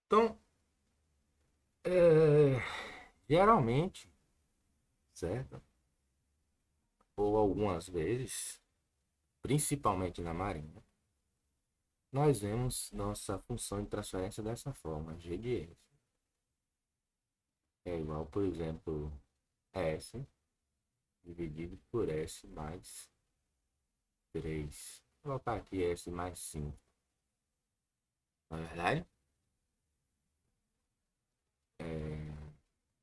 Então, geralmente, certo? Ou algumas vezes, principalmente na Marinha, nós vemos nossa função de transferência dessa forma, G de S. É igual, por exemplo, S dividido por S mais 3. Vou colocar aqui S mais 5. Na verdade,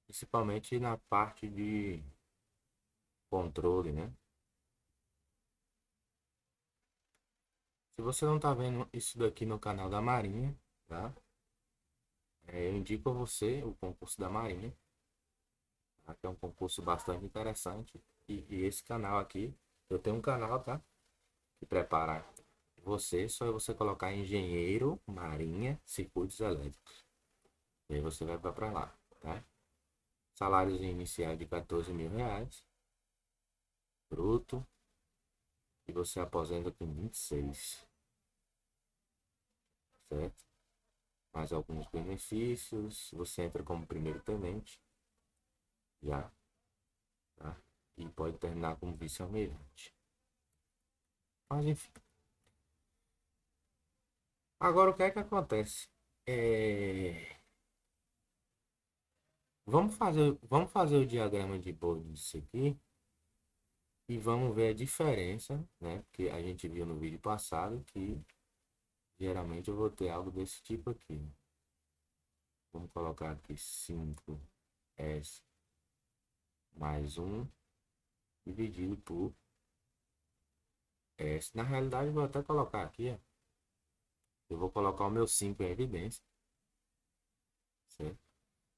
principalmente na parte de controle, né? Se você não está vendo isso daqui no canal da Marinha, tá? Eu indico a você o concurso da Marinha, tá? Que é um concurso bastante interessante. E esse canal aqui, eu tenho um canal, tá? Que prepara você, só é você colocar engenheiro, marinha, circuitos elétricos. E aí você vai para lá, tá? Salários iniciais de 14 mil reais, bruto, e você aposenta com 26, certo? Mais alguns benefícios, você entra como primeiro tenente, já, tá? E pode terminar como vice-almirante. Mas enfim, agora o que é que acontece? É... vamos fazer o diagrama de Bode disso aqui e vamos ver a diferença, né? Porque a gente viu no vídeo passado que geralmente eu vou ter algo desse tipo aqui. Vamos colocar aqui 5S mais um dividido por S. Na realidade, eu vou até colocar aqui, ó. Eu vou colocar o meu 5 em evidência, certo?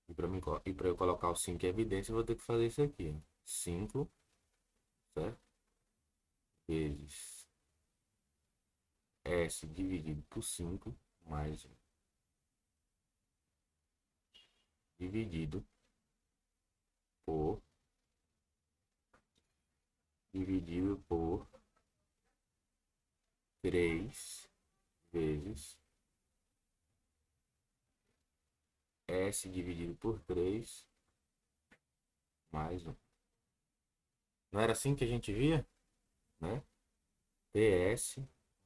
E para eu colocar o 5 em evidência, eu vou ter que fazer isso aqui, ó. 5, certo? Vezes S dividido por 5 mais um dividido por dividido por 3 vezes S dividido por 3 mais um. Não era assim que a gente via, né? PS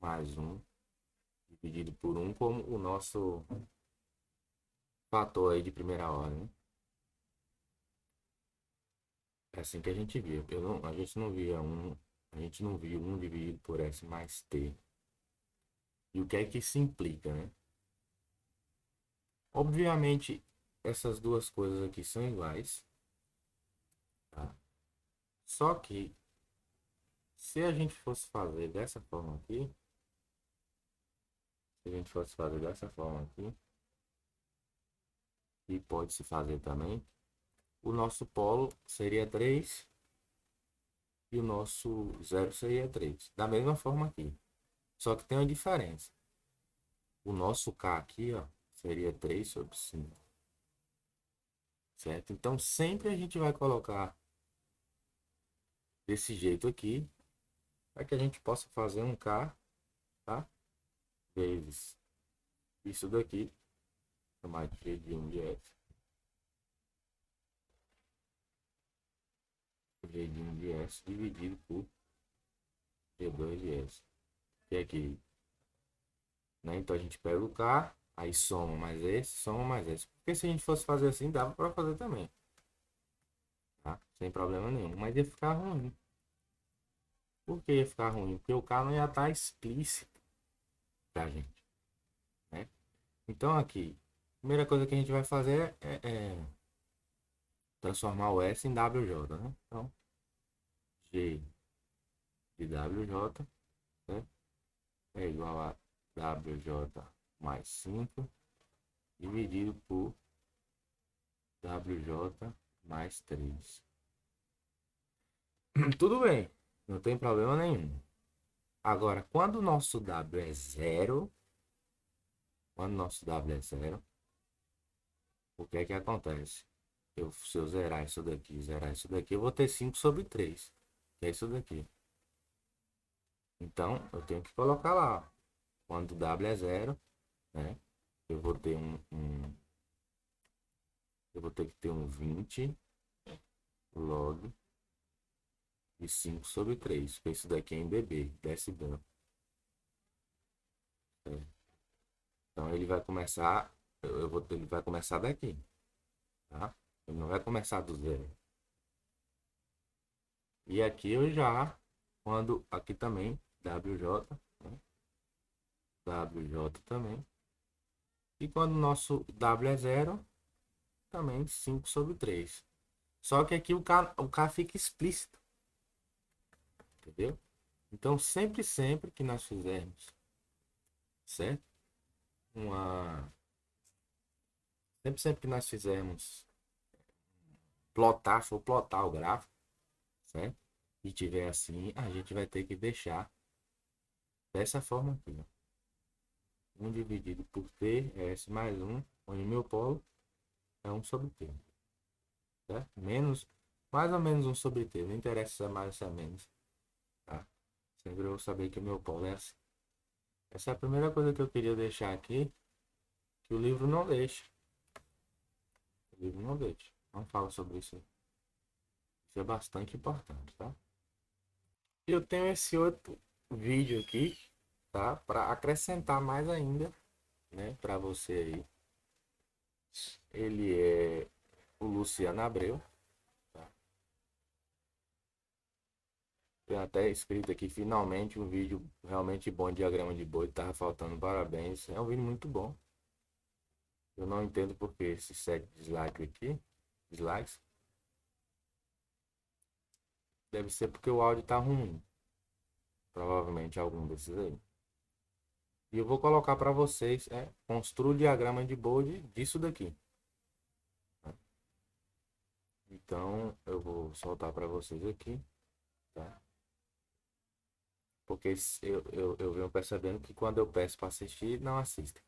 mais um dividido por um como o nosso fator aí de primeira ordem, né? É assim que a gente via. A gente não via um, a gente não via um dividido por S mais T. E o que é que isso implica, né? Obviamente, essas duas coisas aqui são iguais, tá? Só que se a gente fosse fazer dessa forma aqui, se a gente fosse fazer dessa forma aqui, e pode se fazer também, o nosso polo seria 3 e o nosso zero seria 3. Da mesma forma aqui. Só que tem uma diferença. O nosso K aqui, ó, seria 3 sobre 5, certo? Então sempre a gente vai colocar desse jeito aqui, para que a gente possa fazer um K, tá? Vezes isso daqui, chamar de G de 1 de S. G de 1 de S dividido por G2 de S. Que é aqui, né? Então a gente pega o K, aí soma mais esse, soma mais esse. Porque se a gente fosse fazer assim, dava para fazer também, tá? Sem problema nenhum. Mas ia ficar ruim. Por que ia ficar ruim? Porque o K não ia estar explícito pra gente, né? Então aqui, a primeira coisa que a gente vai fazer é transformar o S em WJ, né? Então, G de WJ, né? É igual a WJ mais 5 dividido por WJ mais 3. Tudo bem, não tem problema nenhum. Agora, quando o nosso W é zero, quando o nosso W é zero, o que é que acontece? Se eu zerar isso daqui, eu vou ter 5 sobre 3, que é isso daqui. Então, eu tenho que colocar lá, quando o W é zero, né? eu vou ter eu vou ter que ter um 20 log de 5 sobre 3. Porque isso daqui é em dB, decibel. Então ele vai começar, ele vai começar daqui, tá? Ele não vai começar do zero. E aqui eu já, quando aqui também, WJ, né? WJ também. E quando o nosso W é zero, também 5 sobre 3. Só que aqui o K fica explícito. Entendeu? Então sempre que nós fizermos, certo? Sempre que nós fizermos for plotar o gráfico, certo? E tiver assim, a gente vai ter que deixar dessa forma aqui, ó. 1 dividido por T é S mais 1, onde meu polo é 1 sobre T. Certo? Mais ou menos 1 sobre T. Não interessa se é mais ou se é menos. Tá? Sempre eu vou saber que o meu polo é assim. Essa é a primeira coisa que eu queria deixar aqui, que o livro não deixa. O livro não deixa. Não fala sobre isso. Isso é bastante importante, tá? Eu tenho esse outro vídeo aqui, tá? Para acrescentar mais ainda, né? Para você aí. Ele é o Luciano Abreu. Tá? Tem até escrito aqui, finalmente, um vídeo realmente bom de diagrama de boi. Tava faltando, parabéns. É um vídeo muito bom. Eu não entendo porque esses 7 dislikes aqui. Dislikes. Deve ser porque o áudio tá ruim. Provavelmente algum desses aí. E eu vou colocar para vocês, construa o diagrama de Bode disso daqui. Então, eu vou soltar para vocês aqui, tá? Porque eu venho percebendo que quando eu peço para assistir, não assistem.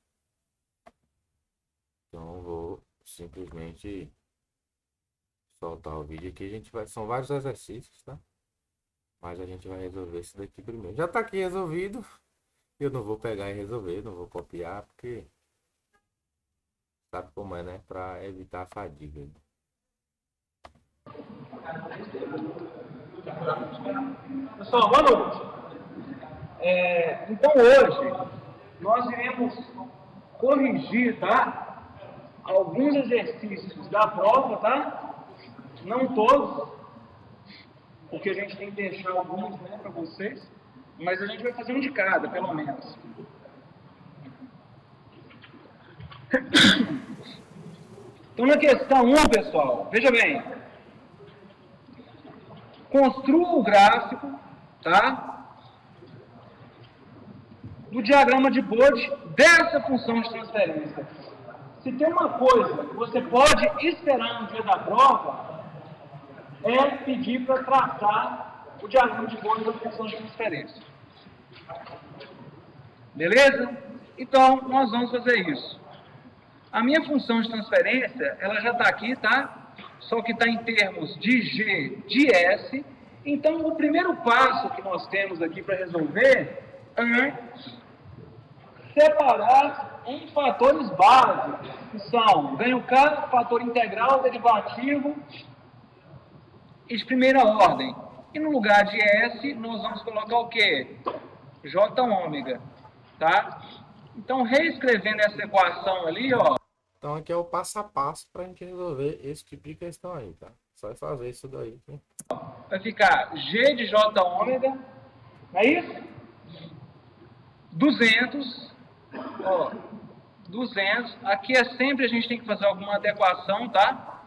Então, eu vou simplesmente soltar o vídeo aqui. São vários exercícios, tá? Mas a gente vai resolver esse daqui primeiro. Já tá aqui resolvido. Eu não vou pegar e resolver, não vou copiar, porque sabe como é, né? Para evitar a fadiga. Pessoal, boa noite. Então hoje nós iremos corrigir, tá? Alguns exercícios da prova, tá? Não todos, porque a gente tem que deixar alguns, né, para vocês, mas a gente vai fazer um de cada, pelo menos. Então na questão 1, pessoal, veja bem. Construa o gráfico, tá? Do diagrama de Bode dessa função de transferência. Se tem uma coisa que você pode esperar no dia da prova, é pedir para traçar o diagrama de Bode da função de transferência. Beleza? Então, nós vamos fazer isso. A minha função de transferência, ela já está aqui, tá? Só que está em termos de G, de S. Então, o primeiro passo que nós temos aqui para resolver é separar em fatores básicos, que são ganho K, fator integral, derivativo e de primeira ordem. E no lugar de S, nós vamos colocar o quê? J ômega, tá? Então, reescrevendo essa equação ali, ó. Então aqui é o passo a passo para a gente resolver esse tipo de questão aí, tá? Só fazer isso daí. Né? Vai ficar G de J ômega, não é isso? 200, ó, 200. Aqui é sempre a gente tem que fazer alguma adequação, tá?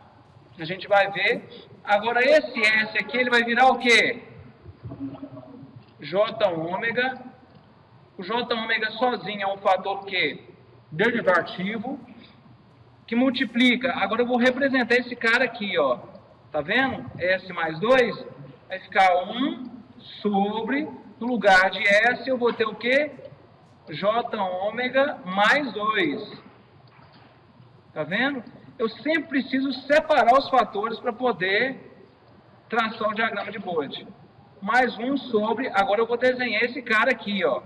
A gente vai ver. Agora esse S aqui, ele vai virar o quê? J ômega. O J ômega sozinho é um fator que derivativo, que multiplica. Agora eu vou representar esse cara aqui, ó. Tá vendo? S mais 2 vai ficar 1 sobre, no lugar de S eu vou ter o quê? J ômega mais 2. Tá vendo? Eu sempre preciso separar os fatores para poder traçar o diagrama de Bode. Mais 1 sobre, agora eu vou desenhar esse cara aqui, ó.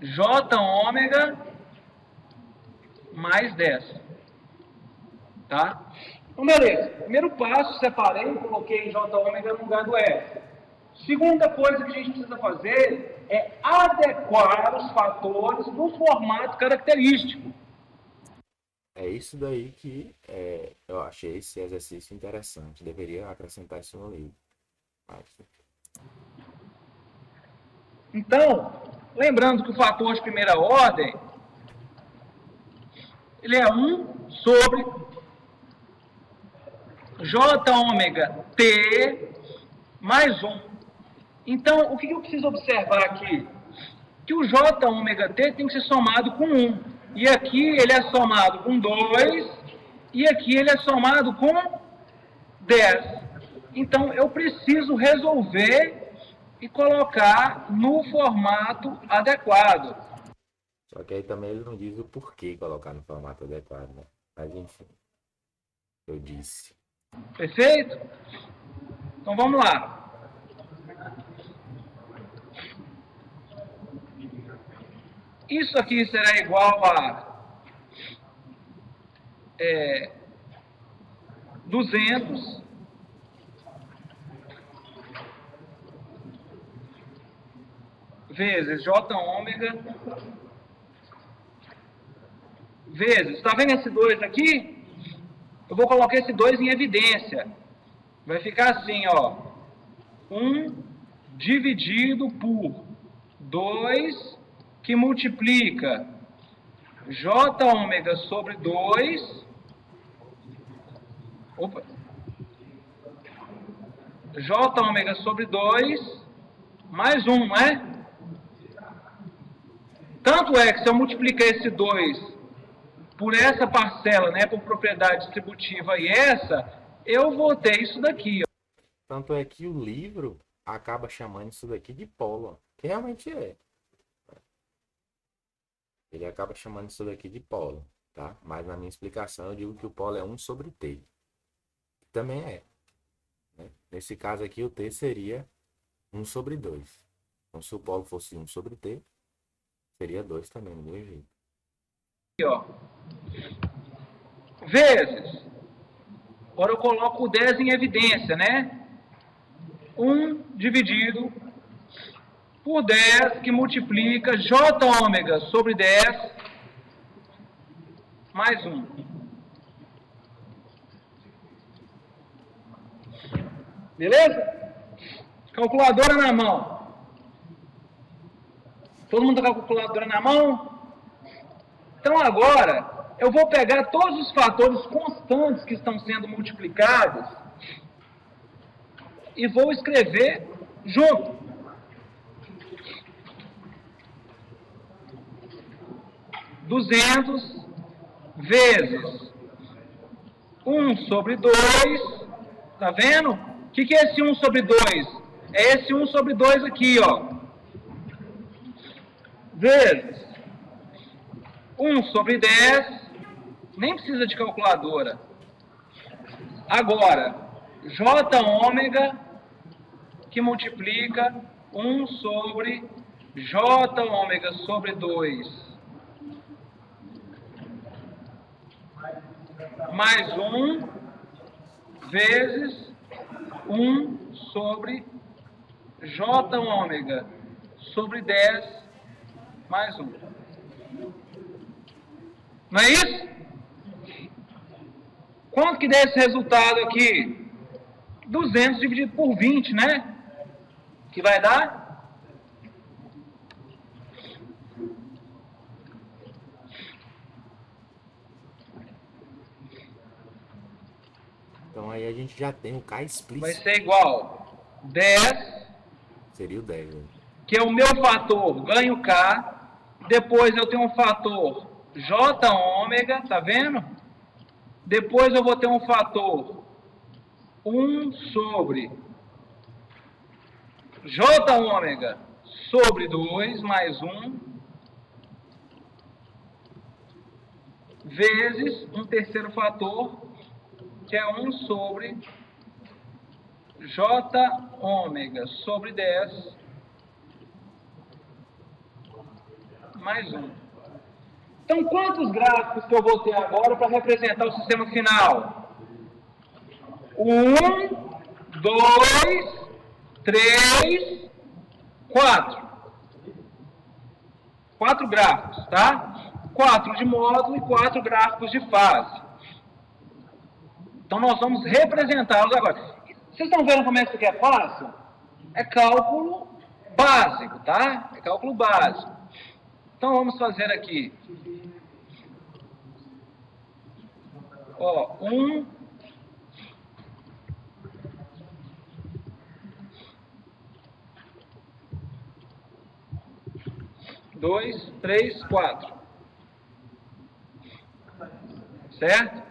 J ômega mais 10. Tá? Então, beleza. Primeiro passo, separei, coloquei J ômega no lugar do S. Segunda coisa que a gente precisa fazer é adequar os fatores no formato característico. É isso daí que eu achei esse exercício interessante. Deveria acrescentar isso no livro. Mas, Então, lembrando que o fator de primeira ordem, ele é 1 sobre J ômega T mais 1. Então, o que eu preciso observar aqui? Que o J ômega T tem que ser somado com 1. E aqui ele é somado com 2. E aqui ele é somado com 10. Então, eu preciso resolver e colocar no formato adequado. só que aí também ele não diz o porquê colocar no formato adequado, né? Mas enfim, eu disse. Perfeito? Então vamos lá. Isso aqui será igual a 200 vezes J ômega vezes, está vendo esse 2 aqui? Eu vou colocar esse 2 em evidência. Vai ficar assim, ó. 1 dividido por 2 que multiplica J ômega sobre 2. Opa. J ômega sobre 2 mais 1, não é? Tanto é que se eu multiplicar esse 2 por essa parcela, né, por propriedade distributiva e essa, eu vou ter isso daqui, ó. Tanto é que o livro acaba chamando isso daqui de polo, que realmente é. Ele acaba chamando isso daqui de polo, tá? Mas na minha explicação eu digo que o polo é 1 sobre T. Também é. Né? Nesse caso aqui o T seria 1 sobre 2. Então se o polo fosse 1 sobre T, seria 2 também, do mesmo jeito. Aqui, ó. Vezes. Agora eu coloco o 10 em evidência, né? 1 dividido por 10 que multiplica J ômega sobre 10 mais 1. Beleza? Calculadora na mão. Todo mundo está com a calculadora na mão? Então agora eu vou pegar todos os fatores constantes que estão sendo multiplicados e vou escrever junto. Duzentos vezes 1 sobre 2. Tá vendo? O que é esse 1 sobre 2? É esse 1 sobre 2 aqui, ó. Vezes 1 sobre 10. Nem precisa de calculadora. Agora, J ômega que multiplica 1 sobre J ômega sobre 2 mais 1 vezes 1 sobre J ômega sobre 10 mais 1. Não é isso? Quanto que dá esse resultado aqui? 200 dividido por 20, né? Que vai dar? Então aí a gente já tem o K Vai explícito. ser igual 10, Seria o 10, né? que é o meu fator, ganho K. Depois eu tenho um fator J ômega, tá vendo? Depois eu vou ter um fator 1 sobre J ômega sobre 2 mais 1 vezes um terceiro fator, que é 1 sobre J ômega sobre 10 mais 1. Então, quantos gráficos que eu vou ter agora para representar o sistema final? 1, 2, 3, 4. 4 gráficos, tá? 4 de módulo e 4 gráficos de fase. Então, nós vamos representá-los agora. Vocês estão vendo como é que isso aqui é fácil? É cálculo básico, tá? É cálculo básico. Então, vamos fazer aqui. Ó, 1, 2, 3, 4. Certo?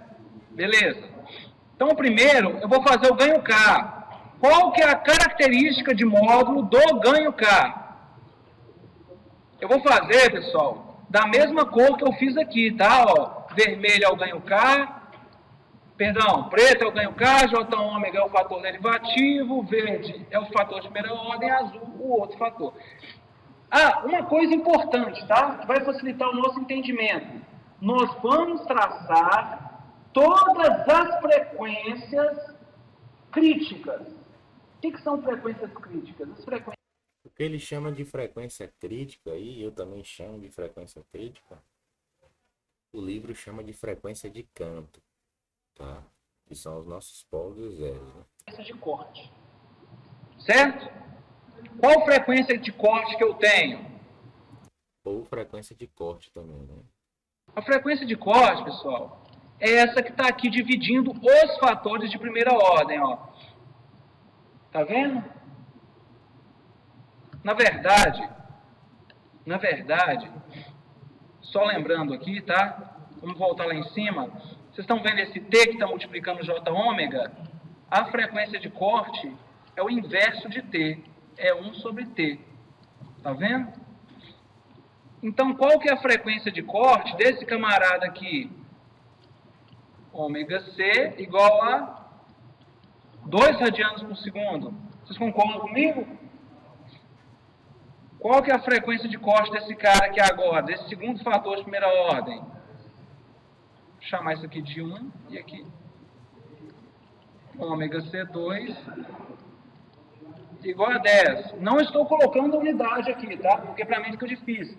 Beleza. Então, primeiro, eu vou fazer o ganho K. Qual que é a característica de módulo do ganho K? Eu vou fazer, pessoal, da mesma cor que eu fiz aqui, tá? Ó, vermelho é o ganho K, perdão, preto é o ganho K, J ômega é o fator derivativo, verde é o fator de primeira ordem, azul o outro fator. Ah, uma coisa importante, tá? Que vai facilitar o nosso entendimento. Nós vamos traçar todas as frequências críticas. O que são frequências críticas? As frequências... O que ele chama de frequência crítica, e eu também chamo de frequência crítica, o livro chama de frequência de canto, tá? Que são os nossos polos e zeros, né? Frequência de corte. Certo? Qual frequência de corte que eu tenho? Ou frequência de corte também, né? A frequência de corte, pessoal, é essa que está aqui dividindo os fatores de primeira ordem, ó. Tá vendo? Na verdade, só lembrando aqui, tá? Vamos voltar lá em cima. Vocês estão vendo esse T que está multiplicando J ômega? A frequência de corte é o inverso de T. É 1 sobre T. Tá vendo? Então, qual que é a frequência de corte desse camarada aqui? Ômega C igual a 2 radianos por segundo. Vocês concordam comigo? Qual que é a frequência de corte desse cara aqui agora? Desse segundo fator de primeira ordem? Vou chamar isso aqui de 1 e aqui ômega C2 igual a 10. Não estou colocando a unidade aqui, tá? Porque para mim fica difícil.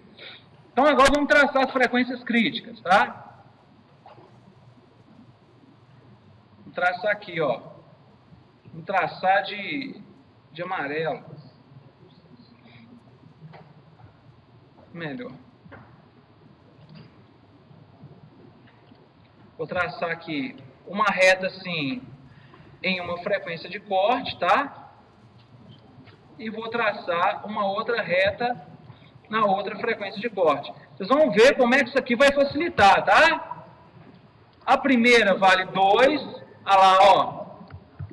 Então agora vamos traçar as frequências críticas, tá? Vamos traçar aqui, ó. Vamos traçar de amarelo. Melhor. Vou traçar aqui uma reta assim em uma frequência de corte, tá? E vou traçar uma outra reta na outra frequência de corte. Vocês vão ver como é que isso aqui vai facilitar, tá? A primeira vale 2, olha lá, ó.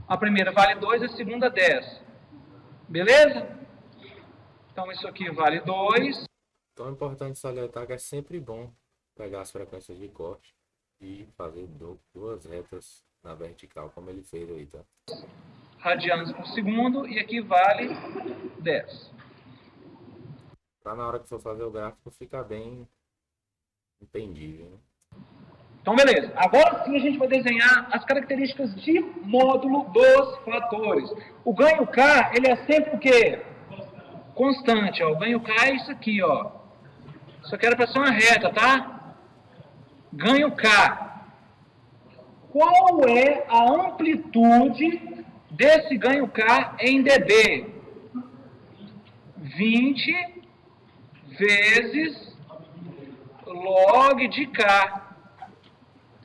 A primeira vale 2, a segunda 10. Beleza? Então isso aqui vale 2. Então é importante salientar que é sempre bom pegar as frequências de corte e fazer duas retas na vertical, como ele fez aí, tá? Radianos por segundo, e aqui vale 10. Para na hora que for fazer o gráfico ficar bem entendível, né? Então, beleza. Agora sim a gente vai desenhar as características de módulo dos fatores. O ganho K, ele é sempre o quê? Constante, ó. O ganho K é isso aqui, ó. Isso aqui era para ser uma reta, tá? Ganho K. Qual é a amplitude desse ganho K em dB? 20 vezes log de K.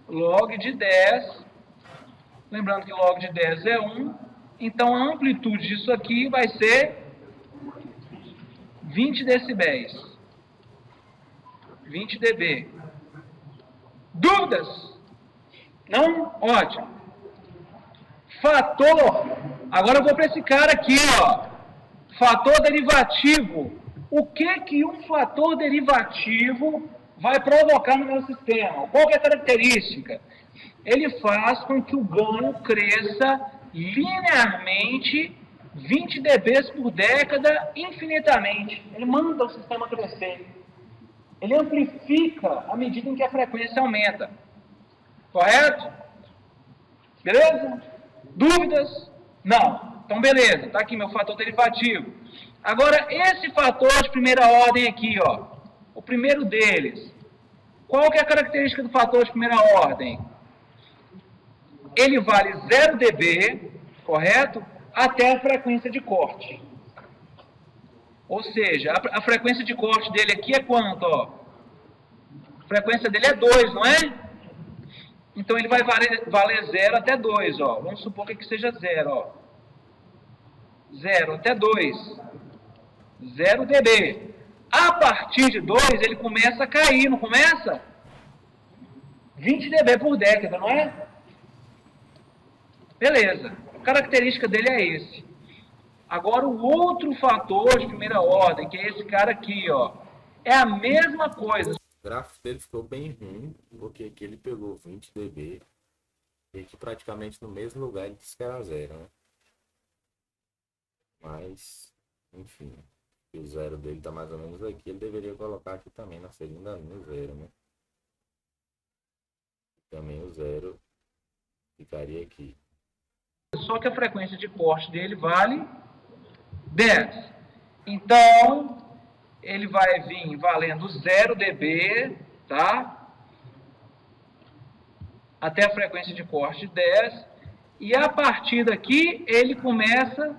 Log de 10. Lembrando que log de 10 é 1. Então, a amplitude disso aqui vai ser 20 decibéis. 20 dB. Dúvidas? Não? Ótimo. Fator. Agora eu vou para esse cara aqui, ó. Fator derivativo. O que um fator derivativo vai provocar no meu sistema? Qual que é a característica? Ele faz com que o ganho cresça linearmente 20 dB por década infinitamente. Ele manda o sistema crescer. ele amplifica à medida em que a frequência aumenta. Correto? Beleza? Dúvidas? Não. Então, beleza. Está aqui meu fator derivativo. Agora, esse fator de primeira ordem aqui, ó, o primeiro deles, qual que é a característica do fator de primeira ordem? Ele vale 0 dB, correto? Até a frequência de corte. Ou seja, a frequência de corte dele aqui é quanto? Ó? A frequência dele é 2, não é? Então ele vai valer 0 até 2. Ó. Vamos supor que seja 0. Ó. 0 até 2. 0 dB. A partir de 2 ele começa a cair, não começa? 20 dB por década, não é? Beleza. A característica dele é esse. Agora, o outro fator de primeira ordem, que é esse cara aqui, ó, é a mesma coisa. O gráfico dele ficou bem ruim, porque aqui ele pegou 20 dB, e aqui praticamente no mesmo lugar ele disse que era 0, né? Mas, enfim, o 0 dele tá mais ou menos aqui, ele deveria colocar aqui também na segunda linha o 0, né? Também o 0 ficaria aqui. Só que a frequência de corte dele vale 10. Então, ele vai vir valendo 0 dB, tá? Até a frequência de corte 10. E a partir daqui, ele começa a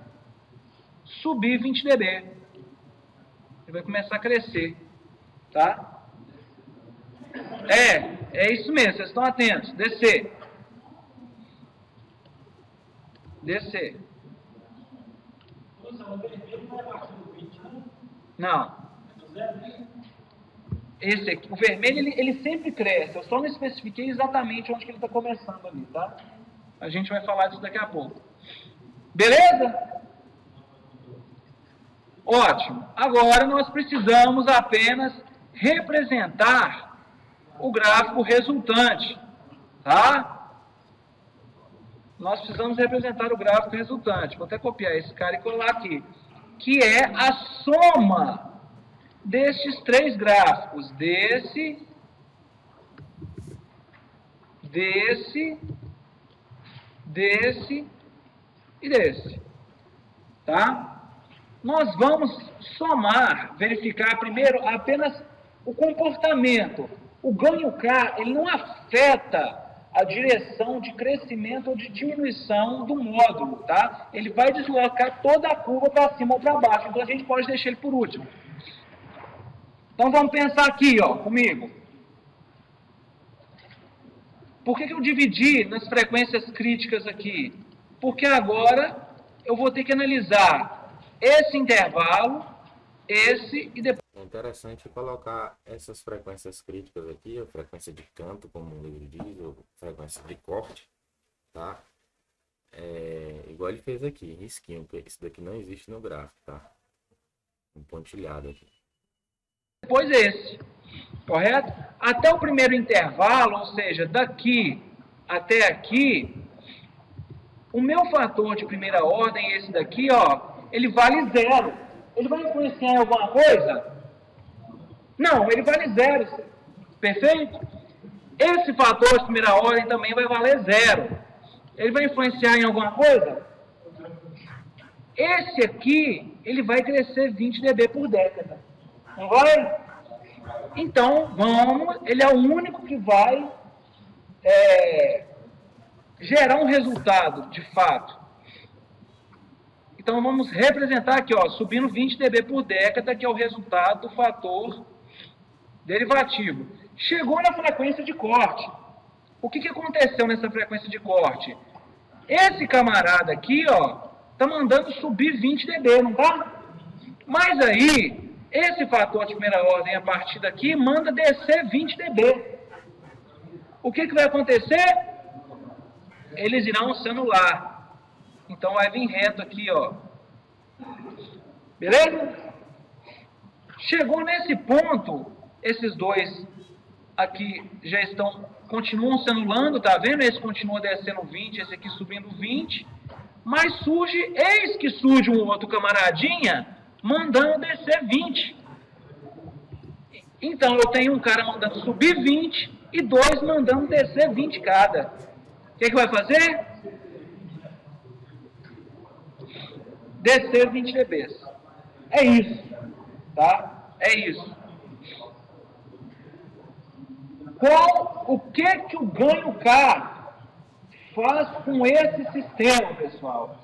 subir 20 dB. Ele vai começar a crescer, tá? É isso mesmo, vocês estão atentos. Descer. Descer. Não. Esse aqui, o vermelho, ele sempre cresce. Eu só não especifiquei exatamente onde que ele está começando ali, tá? A gente vai falar disso daqui a pouco. Beleza? Ótimo. Agora nós precisamos apenas representar o gráfico resultante, tá? Nós precisamos representar o gráfico resultante. Vou até copiar esse cara e colar aqui. Que é a soma destes três gráficos. Desse e desse. Tá? Nós vamos somar, verificar primeiro apenas o comportamento. O ganho K, ele não afeta a direção de crescimento ou de diminuição do módulo, tá? Ele vai deslocar toda a curva para cima ou para baixo, então a gente pode deixar ele por último. Então vamos pensar aqui, ó, comigo. Por que eu dividi nas frequências críticas aqui? Porque agora eu vou ter que analisar esse intervalo, esse e depois... É interessante colocar essas frequências críticas aqui, a frequência de canto, como o livro diz, ou frequência de corte, tá? Igual ele fez aqui, risquinho, porque isso daqui não existe no gráfico, tá? Um pontilhado aqui. Depois esse, correto? Até o primeiro intervalo, ou seja, daqui até aqui, o meu fator de primeira ordem, esse daqui, ó, ele vale 0. Ele vai influenciar em alguma coisa? Não, ele vale 0. Perfeito? Esse fator de primeira ordem também vai valer 0. Ele vai influenciar em alguma coisa? Esse aqui, ele vai crescer 20 dB por década. Não vai? Então, ele é o único que vai gerar um resultado, de fato. Então, vamos representar aqui, ó, subindo 20 dB por década, que é o resultado do fator derivativo. Chegou na frequência de corte. O que aconteceu nessa frequência de corte? Esse camarada aqui, ó, tá mandando subir 20 dB, não tá? Mas aí, esse fator de primeira ordem, a partir daqui, manda descer 20 dB. O que vai acontecer? Eles irão se anular. Então, vai vir reto aqui, ó. Beleza? Chegou nesse ponto, esses dois aqui já continuam se anulando, tá vendo? Esse continua descendo 20, esse aqui subindo 20. Mas eis que surge um outro camaradinha mandando descer 20. Então eu tenho um cara mandando subir 20 e dois mandando descer 20 cada. O que vai fazer? Descer 20 dBs. É isso, tá? É isso. O que o ganho K faz com esse sistema, pessoal?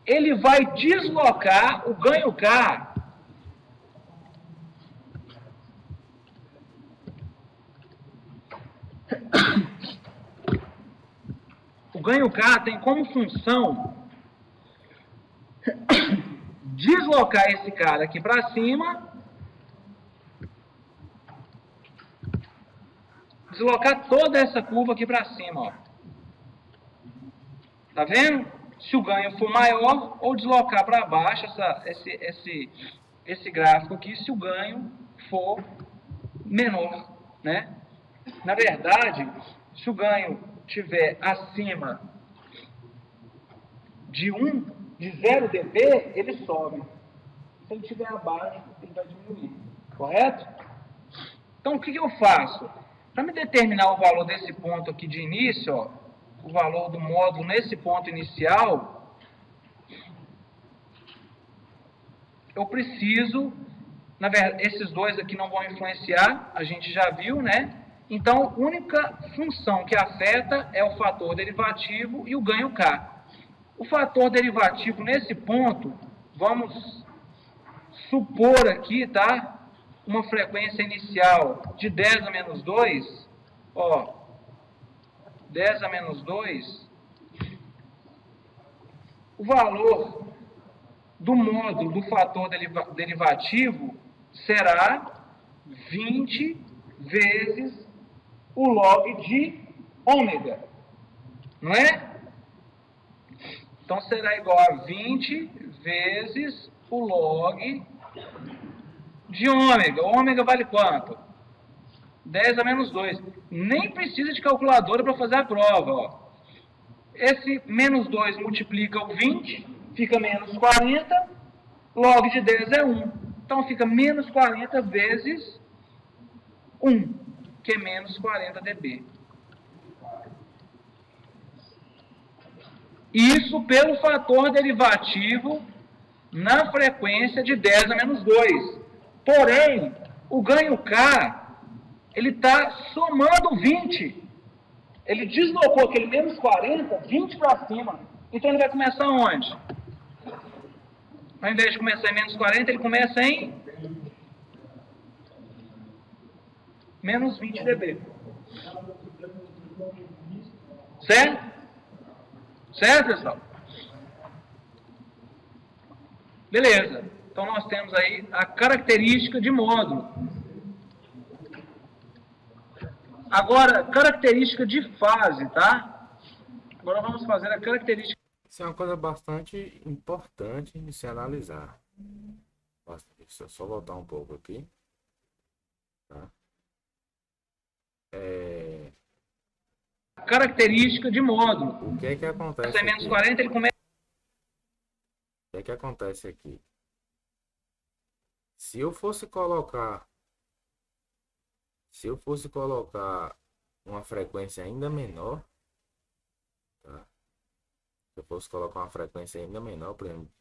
Ele vai deslocar o ganho K tem como função deslocar esse cara aqui para cima, deslocar toda essa curva aqui para cima, ó. Tá vendo? Se o ganho for maior, ou deslocar para baixo esse gráfico aqui, se o ganho for menor, né? Na verdade, se o ganho estiver acima de 0 dB, ele sobe. Se ele estiver abaixo, ele vai diminuir. Correto? Então, o que eu faço? Para me determinar o valor desse ponto aqui de início, ó, o valor do módulo nesse ponto inicial, eu preciso, na verdade, esses dois aqui não vão influenciar, a gente já viu, né? Então, a única função que afeta é o fator derivativo e o ganho K. O fator derivativo nesse ponto, vamos supor aqui, tá? Uma frequência inicial de 10 a menos 2, ó, 10 a menos 2, o valor do módulo do fator derivativo será 20 vezes o log de ômega, não é? Então será igual a 20 vezes o log de ômega. Ômega vale quanto? 10 a menos 2. Nem precisa de calculadora para fazer a prova, ó. Esse menos 2 multiplica o 20, fica menos 40, log de 10 é 1. Então fica menos 40 vezes 1, que é menos 40 dB. Isso pelo fator derivativo na frequência de 10 a menos 2. Porém, o ganho K, ele está somando 20. Ele deslocou aquele menos 40, 20 para cima. Então ele vai começar onde? Ao invés de começar em menos 40, ele começa em menos 20 dB. Certo? Certo, pessoal? Beleza. Então nós temos aí a característica de módulo. Agora, característica de fase, tá? Agora vamos fazer a característica. Isso é uma coisa bastante importante de se analisar. Deixa eu só voltar um pouco aqui. Tá? Característica de módulo. O que é que acontece Se é menos aqui? 40, ele começa. O que é que acontece aqui? Se eu fosse colocar uma frequência ainda menor, tá? Se eu fosse colocar uma frequência ainda menor, por exemplo,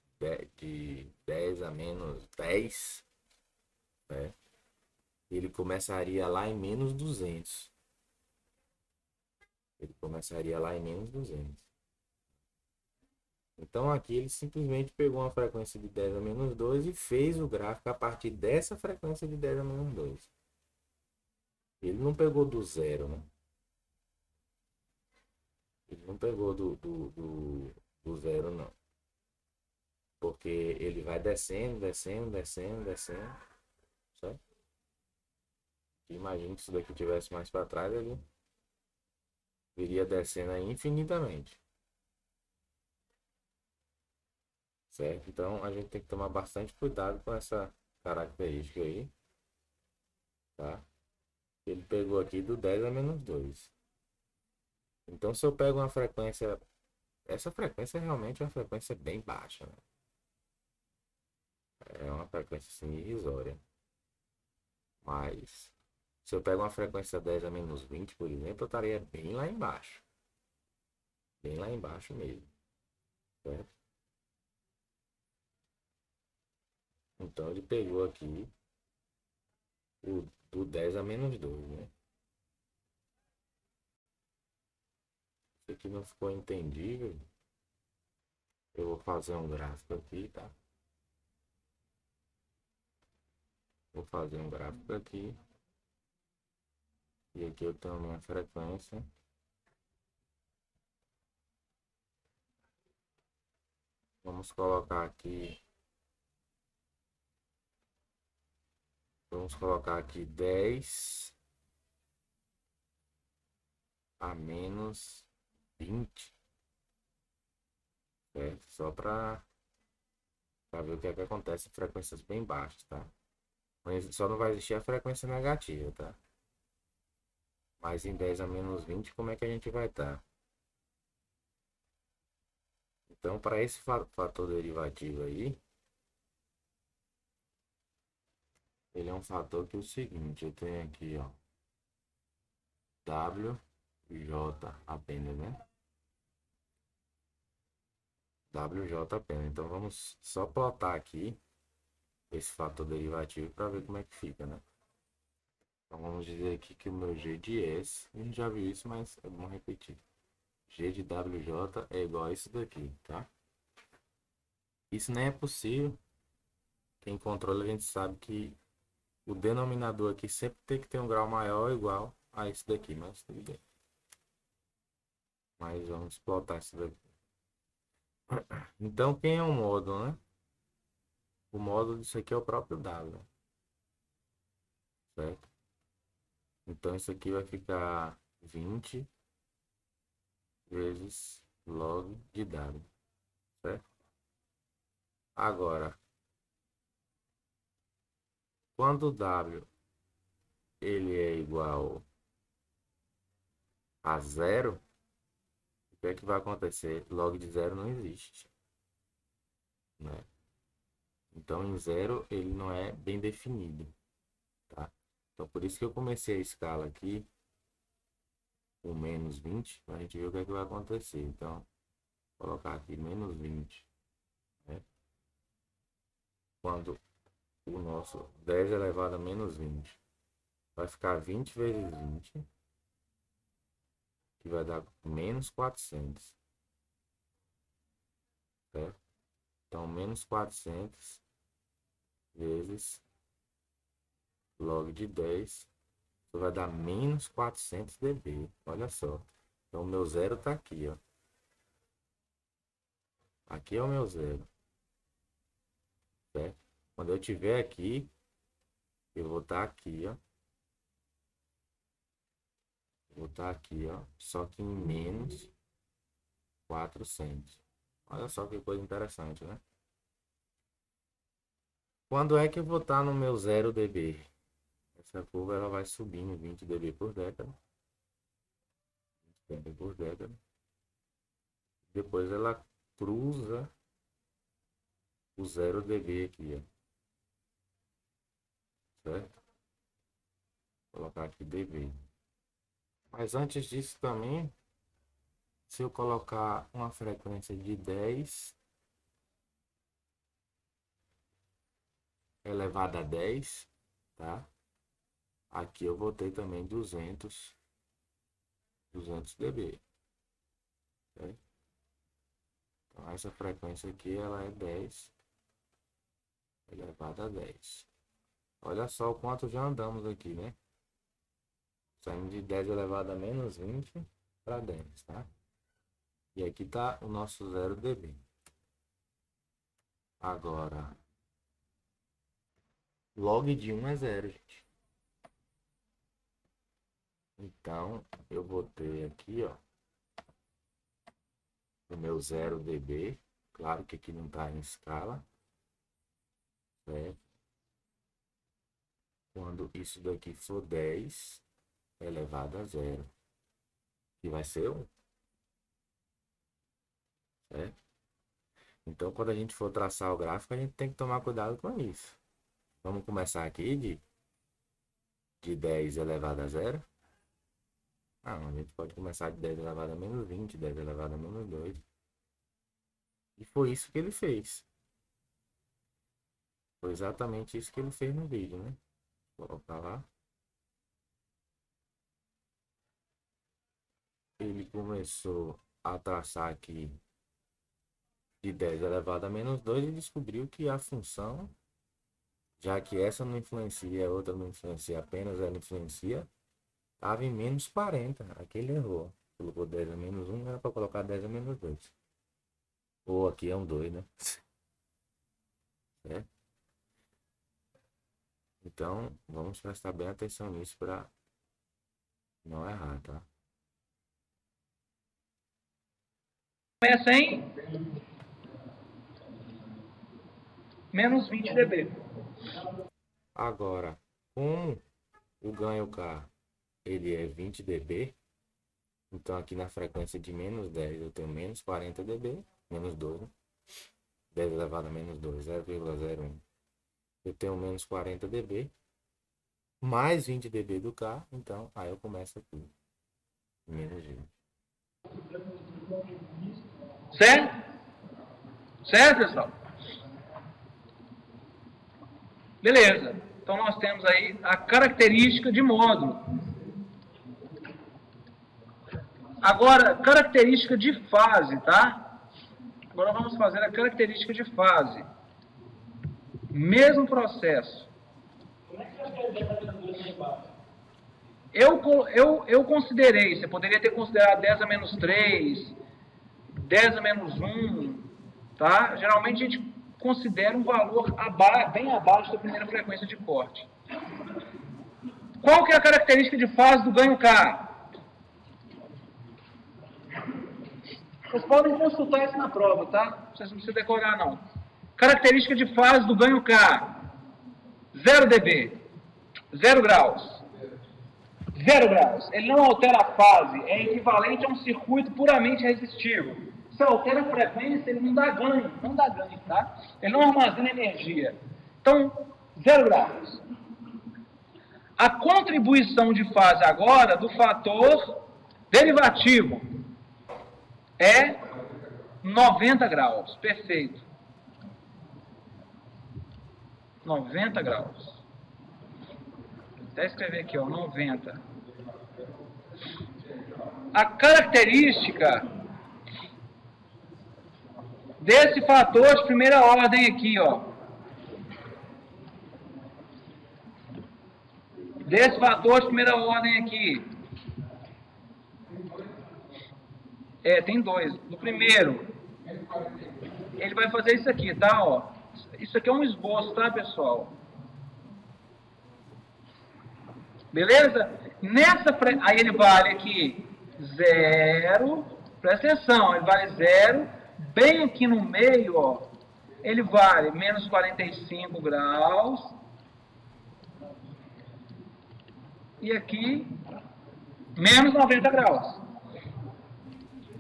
de 10 a menos 10, né? Ele começaria lá em menos 200. Ele começaria lá em menos 200. Então aqui ele simplesmente pegou uma frequência de 10 a menos 2 e fez o gráfico a partir dessa frequência de 10 a menos 2. Ele não pegou do zero, né? Ele não pegou do zero, não. Porque ele vai descendo, descendo, descendo, descendo. Certo? Imagina que se isso daqui tivesse mais para trás, ele viria descendo aí infinitamente. Certo? Então a gente tem que tomar bastante cuidado com essa característica aí. Tá? Ele pegou aqui do 10 a menos 2. Então se eu pego uma frequência, essa frequência realmente é uma frequência bem baixa, né? É uma frequência assim, irrisória. Mas se eu pego uma frequência 10 a menos 20, por exemplo, eu estaria bem lá embaixo. Bem lá embaixo mesmo. Certo? Então ele pegou aqui o do 10 a menos 2, né? Isso aqui não ficou entendível. Eu vou fazer um gráfico aqui, tá? Vou fazer um gráfico aqui. E aqui eu tenho a minha frequência. Vamos colocar aqui. Vamos colocar aqui 10 a menos 20. Certo? Só para ver o que é que acontece em frequências bem baixas, tá? Mas só não vai existir a frequência negativa, tá? Mas em 10 a menos 20, como é que a gente vai estar? Então, para esse fator derivativo aí, ele é um fator que é o seguinte, eu tenho aqui, ó, WJ apenas, né? WJ apenas. Então, vamos só plotar aqui esse fator derivativo para ver como é que fica, né? Então, vamos dizer aqui que o meu G de S, a gente já viu isso, mas é bom repetir. G de WJ é igual a isso daqui, tá? Isso nem é possível. Quem controla, a gente sabe que o denominador aqui sempre tem que ter um grau maior ou igual a isso daqui, mas tudo bem. Mas vamos explotar isso daqui. Então, quem é o módulo, né? O módulo disso aqui é o próprio W, certo? Então, isso aqui vai ficar 20 vezes log de W, certo? Agora, quando o W ele é igual a zero, o que é que vai acontecer? Log de zero não existe, né? Então, em zero ele não é bem definido, tá? Então, por isso que eu comecei a escala aqui com menos 20, para a gente ver o que é que vai acontecer. Então, vou colocar aqui menos 20, né? Quando o nosso 10 elevado a menos 20 vai ficar 20 vezes 20, que vai dar menos 400, certo? Então, menos 400 vezes log de 10, isso vai dar menos 400 dB. Olha só. Então, o meu zero está aqui, ó. Aqui é o meu zero, certo? Quando eu tiver aqui, eu vou estar aqui, ó. Vou estar aqui, ó. Só que em menos 400. Olha só que coisa interessante, né? Quando é que eu vou estar no meu 0 dB? Essa curva ela vai subindo 20 dB por década. 20 dB por década. Depois ela cruza o 0 dB aqui, ó. Certo? Vou colocar aqui dB. Mas antes disso também, se eu colocar uma frequência de 10 elevado a 10, tá? Aqui eu vou ter também 200 dB. Certo? Então essa frequência aqui ela é 10 elevado a 10. Olha só o quanto já andamos aqui, né? Saindo de 10 elevado a menos 20 para 10, tá? E aqui tá o nosso 0 dB. Agora, log de 1 é 0, gente. Então, eu vou ter aqui, ó, o meu 0 dB. Claro que aqui não está em escala, certo? Quando isso daqui for 10 elevado a 0, que vai ser 1, certo? Então, quando a gente for traçar o gráfico, a gente tem que tomar cuidado com isso. Vamos começar aqui, Di? de 10 elevado a zero? Não, a gente pode começar de 10 elevado a menos 20, 10 elevado a menos 2. E foi isso que ele fez. Foi exatamente isso que ele fez no vídeo, né? Vou colocar lá. Ele começou a traçar aqui de 10 elevado a menos 2 e descobriu que a função, já que essa não influencia, a outra não influencia, apenas ela influencia, estava em menos 40. Aqui ele errou. Colocou 10 a menos 1, era para colocar 10 a menos 2. Ou aqui é um 2, né? É. Então, vamos prestar bem atenção nisso para não errar, tá? Começa em menos 20 dB. Agora, como o ganho K ele é 20 dB, então aqui na frequência de menos 10 eu tenho menos 40 dB, menos 2, né? 10 elevado a menos 2, 0,01. Eu tenho menos 40 dB, mais 20 dB do K, então aí eu começo aqui, menos 20. Certo? Certo, pessoal? Beleza. Então nós temos aí a característica de módulo. Agora, característica de fase, tá? Agora vamos fazer a característica de fase. Mesmo processo. Como é que você vai fazer a característica de fase? Eu considerei, você poderia ter considerado 10 a menos 3, 10 a menos 1, tá? Geralmente a gente considera um valor bem abaixo da primeira frequência de corte. Qual que é a característica de fase do ganho K? Vocês podem consultar isso na prova, tá? Vocês não precisam decorar, não. Característica de fase do ganho K. 0 dB. 0 graus. 0 graus. Ele não altera a fase. É equivalente a um circuito puramente resistivo. Se altera a frequência, ele não dá ganho. Não dá ganho, tá? Ele não armazena energia. Então, 0 graus. A contribuição de fase agora do fator derivativo é 90 graus. Perfeito. 90 graus. Vou até escrever aqui, ó, 90. A característica desse fator de primeira ordem aqui, ó. Desse fator de primeira ordem aqui. Tem dois. No primeiro, ele vai fazer isso aqui, tá? Ó. Isso aqui é um esboço, tá, pessoal? Beleza? Aí ele vale aqui 0. Presta atenção, ele vale 0. Bem aqui no meio, ó, ele vale menos 45 graus. E aqui, menos 90 graus.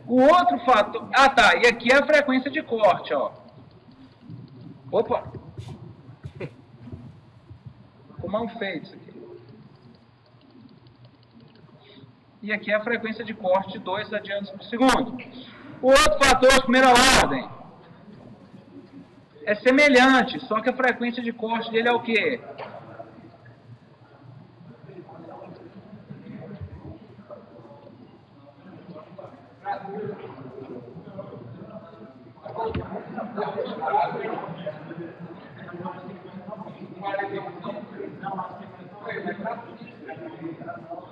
O outro fator... Ah, tá. E aqui é a frequência de corte, ó. Opa! Ficou mal feito isso aqui. E aqui é a frequência de corte de 2 radianos por segundo. O outro fator de primeira ordem é semelhante, só que a frequência de corte dele é o quê?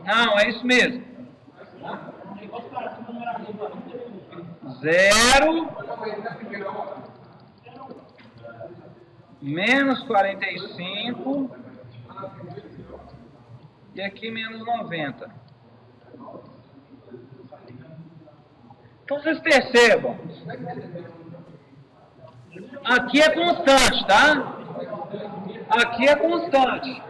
Não, é isso mesmo. 0 menos 45 e aqui menos 90. Então vocês percebam, aqui é constante, tá? Aqui é constante.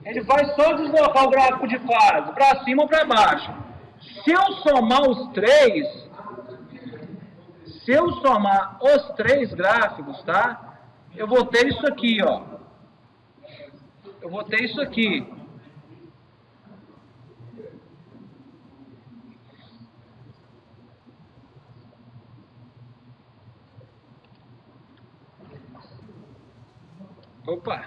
Ele vai só deslocar o gráfico de fase para cima ou para baixo. Se eu somar os três gráficos, tá? Eu vou ter isso aqui, ó. Eu vou ter isso aqui. Opa!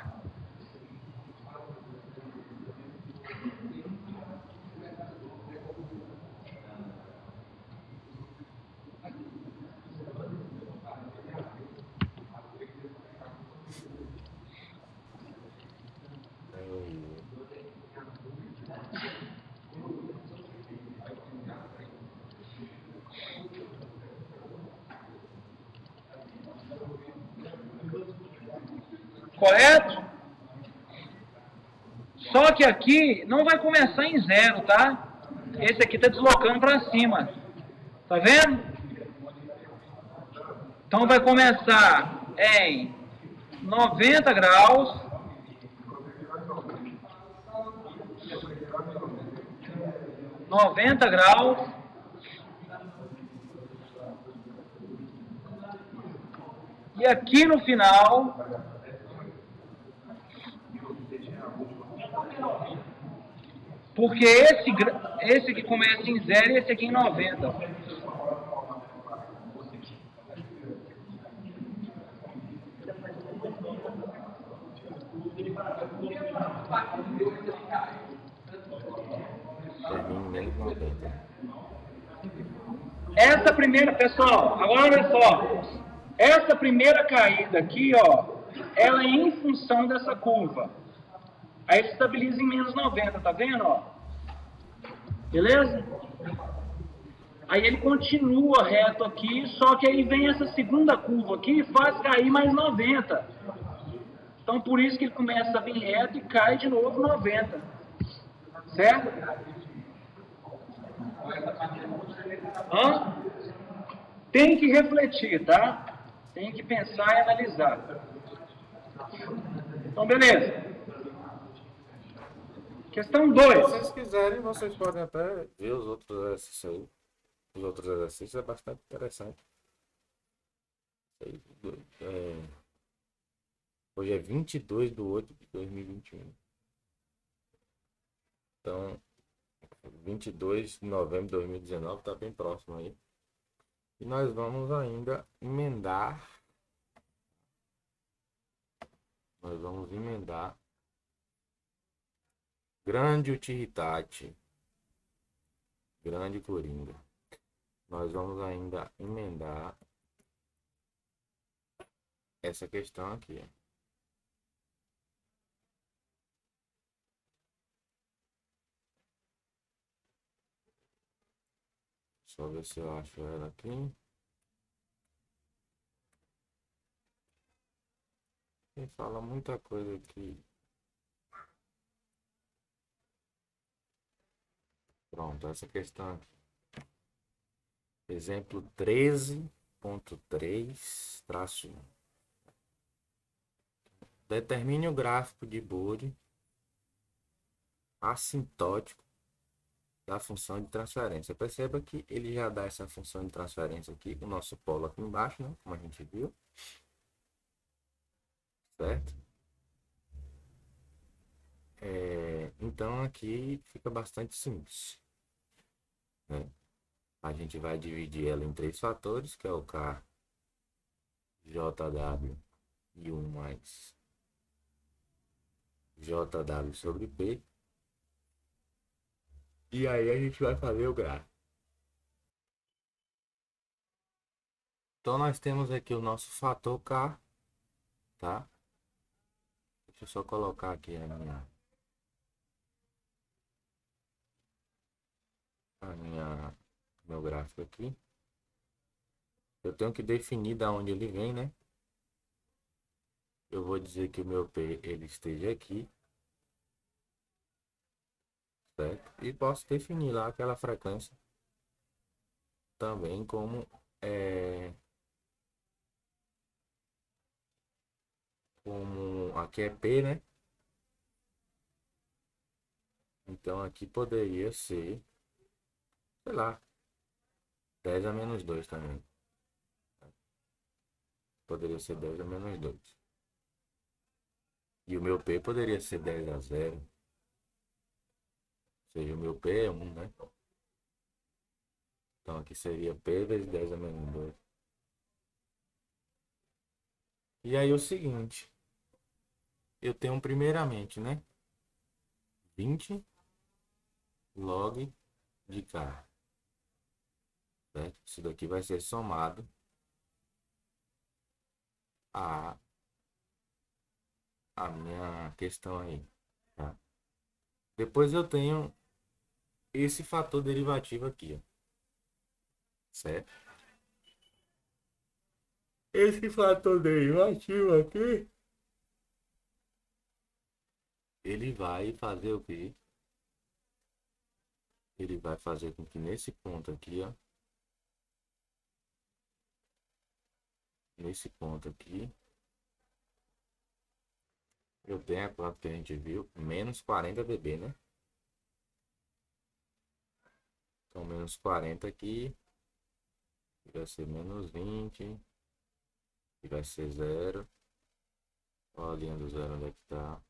Aí, Correto? Só que aqui não vai começar em zero, tá? Esse aqui está deslocando para cima. Tá vendo? Então vai começar em 90 graus. 90 graus. E aqui no final, porque esse aqui começa em 0 e esse aqui em 90. termina em menos 90. Essa primeira, pessoal, agora olha só. Essa primeira caída aqui, ó, ela é em função dessa curva. Aí estabiliza em menos 90, tá vendo, ó? Beleza? Aí ele continua reto aqui, só que aí vem essa segunda curva aqui e faz cair mais 90. Então por isso que ele começa a vir reto e cai de novo 90. Certo? Hã? Tem que refletir, tá? Tem que pensar e analisar. Então beleza. Questão Se 2. vocês quiserem, vocês podem até ver os outros exercícios aí. Os outros exercícios é bastante interessante. É, hoje é 22/8/2021. Então, 22 de novembro de 2019 está bem próximo aí. E nós vamos ainda emendar. Nós vamos emendar grande utilitate, grande coringa. Nós vamos ainda emendar essa questão aqui. Só ver se eu acho ela aqui. Ele fala muita coisa aqui. Pronto, essa questão aqui. Exemplo 13.3-1. Determine o gráfico de Bode assintótico da função de transferência. Perceba que ele já dá essa função de transferência aqui, o nosso polo aqui embaixo, né? Como a gente viu. Certo? Então aqui fica bastante simples, né? A gente vai dividir ela em 3 fatores, que é o K, JW e 1 mais JW sobre P. E aí a gente vai fazer o gráfico. Então nós temos aqui o nosso fator K, tá? Deixa eu só colocar aqui meu gráfico aqui. Eu tenho que definir da onde ele vem, né? Eu vou dizer que o meu P ele esteja aqui, certo? E posso definir lá aquela frequência também como aqui é P, né? Então aqui poderia ser, sei lá, 10 a menos 2 também. Poderia ser 10 a menos 2. E o meu P poderia ser 10 a 0. Ou seja, o meu P é 1, né? Então aqui seria P vezes 10 a menos 2. E aí o seguinte. eu tenho primeiramente, né? 20 log de K, certo? Isso daqui vai ser somado a minha questão aí, tá? Depois eu tenho esse fator derivativo aqui, ó, certo? Esse fator derivativo aqui, ele vai fazer o quê? Ele vai fazer com que nesse ponto aqui, ó, nesse ponto aqui, eu tenho quanto que a gente viu, menos 40 dB, né? Então, menos 40 aqui, vai ser menos 20, e vai ser zero. Olha a linha do zero, onde é que tá?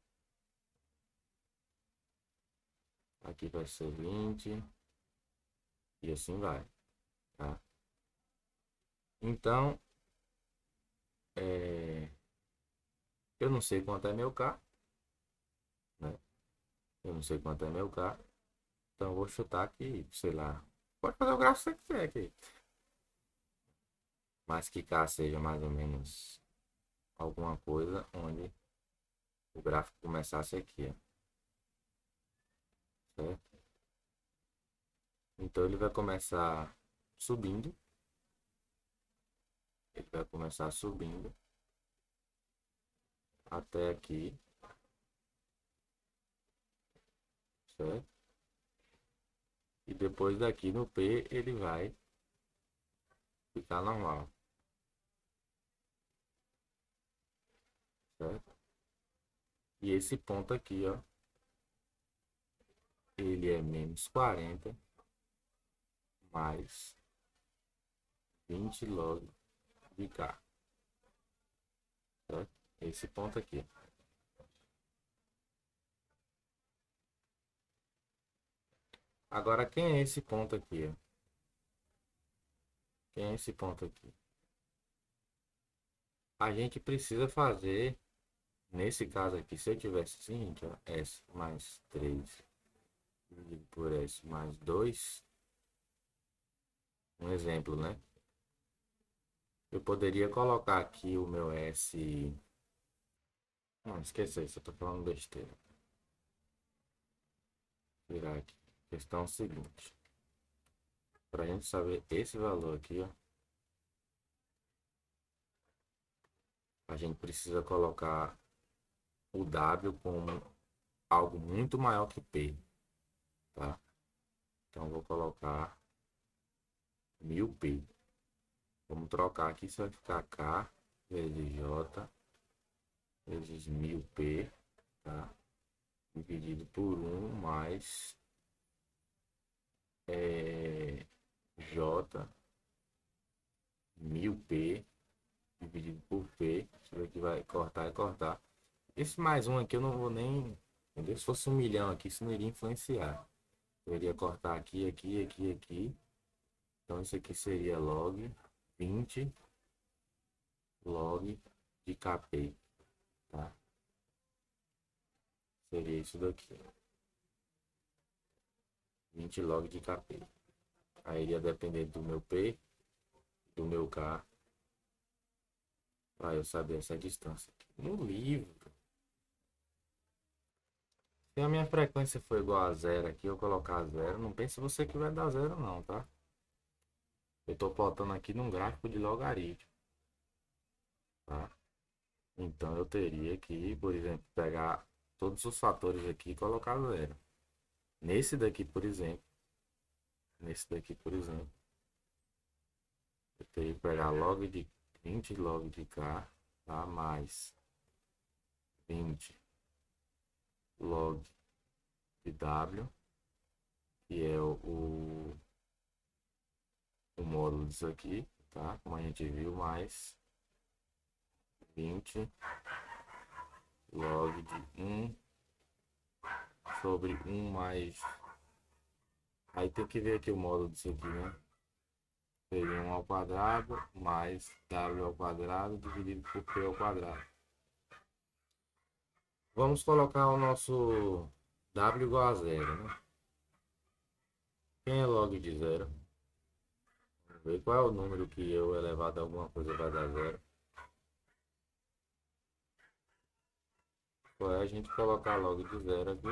Aqui vai ser 20, e assim vai, tá? Então, eu não sei quanto é meu K, né? Eu não sei quanto é meu K, então eu vou chutar aqui, sei lá. Pode fazer o gráfico que você quiser aqui. Mas que K seja mais ou menos alguma coisa onde o gráfico começasse aqui, ó, certo? Então ele vai começar subindo. Ele vai começar subindo até aqui, certo? E depois daqui no P ele vai ficar normal, certo? E esse ponto aqui, ó, ele é menos 40 mais 20 log de K, certo? Esse ponto aqui. Agora, quem é esse ponto aqui, ó? Quem é esse ponto aqui? A gente precisa fazer, nesse caso aqui, se eu tivesse o seguinte, ó, S mais 3 dividido por S mais 2, um exemplo, né? Eu poderia colocar aqui o meu S. Não, esqueça isso, eu tô falando besteira. Vou virar aqui. Questão seguinte. Para a gente saber esse valor aqui, ó, a gente precisa colocar o W como algo muito maior que P, tá? Então vou colocar 1000P. Vamos trocar aqui, isso vai ficar K vezes J vezes 1000P, tá? Dividido por 1 mais J 1000P dividido por P. Isso daqui vai cortar e cortar. Esse mais um aqui eu não vou nem... Entendeu? Se fosse 1 milhão aqui, isso não iria influenciar. Eu iria cortar aqui, aqui, aqui, aqui. Então isso aqui seria log 20 log de KP, tá? Seria isso daqui. 20 log de KP. Aí iria depender do meu P, do meu K, para eu saber essa distância aqui. No livro, se a minha frequência for igual a zero aqui, eu colocar zero, não pense você que vai dar zero não, tá? Eu tô botando aqui num gráfico de logaritmo, tá? Então eu teria que, por exemplo, pegar todos os fatores aqui e colocar zero. Nesse daqui, por exemplo, eu teria que pegar log de 20 log de K, tá? Mais 20 log de W, que é o módulo disso aqui, tá? Como a gente viu, mais 20 log de 1 sobre 1 mais... Aí tem que ver aqui o módulo disso aqui, né? Seria 1 ao quadrado mais W ao quadrado dividido por P ao quadrado. Vamos colocar o nosso W igual a zero, né? Quem é log de zero? Vamos ver qual é o número que eu elevado a alguma coisa vai dar zero. Qual é a gente colocar log de zero aqui?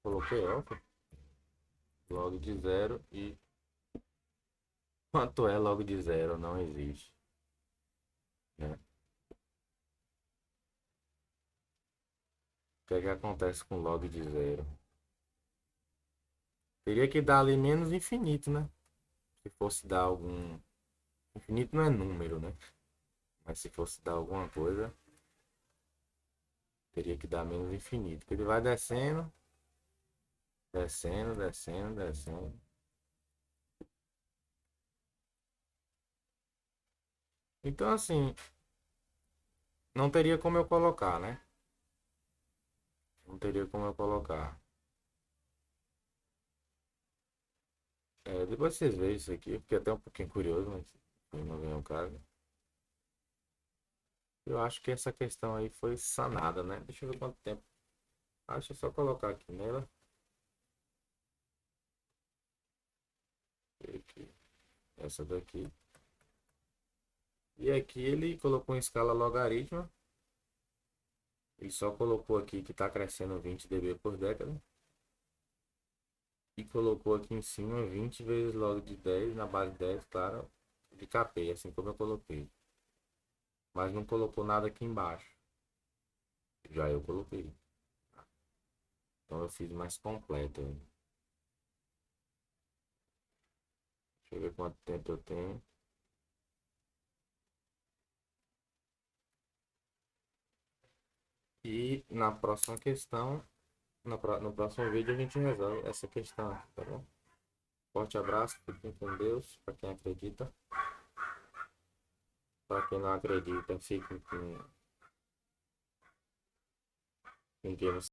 Coloquei off. Log de zero e quanto é log de zero não existe, né? O que é que acontece com log de zero? Teria que dar ali menos infinito, né? Se fosse dar algum... Infinito não é número, né? Mas se fosse dar alguma coisa, teria que dar menos infinito. Porque ele vai descendo, descendo, descendo, descendo. Então assim, não teria como eu colocar, né? Não teria como eu colocar. É, depois vocês veem isso aqui, fiquei até um pouquinho curioso, mas não vem o caso. Eu acho que essa questão aí foi sanada, né? Deixa eu ver quanto tempo. Deixa eu só colocar aqui nela. Aqui, essa daqui. E aqui ele colocou em escala logarítmica. Ele só colocou aqui que está crescendo 20 dB por década. E colocou aqui em cima 20 vezes log de 10 na base 10, claro, de KP, assim como eu coloquei. Mas não colocou nada aqui embaixo. Já eu coloquei. Então eu fiz mais completo. Deixa eu ver quanto tempo eu tenho. E na próxima questão, no próximo vídeo a gente resolve essa questão, tá bom? Forte abraço, fiquem com Deus, para quem acredita. Para quem não acredita, fiquem com quem você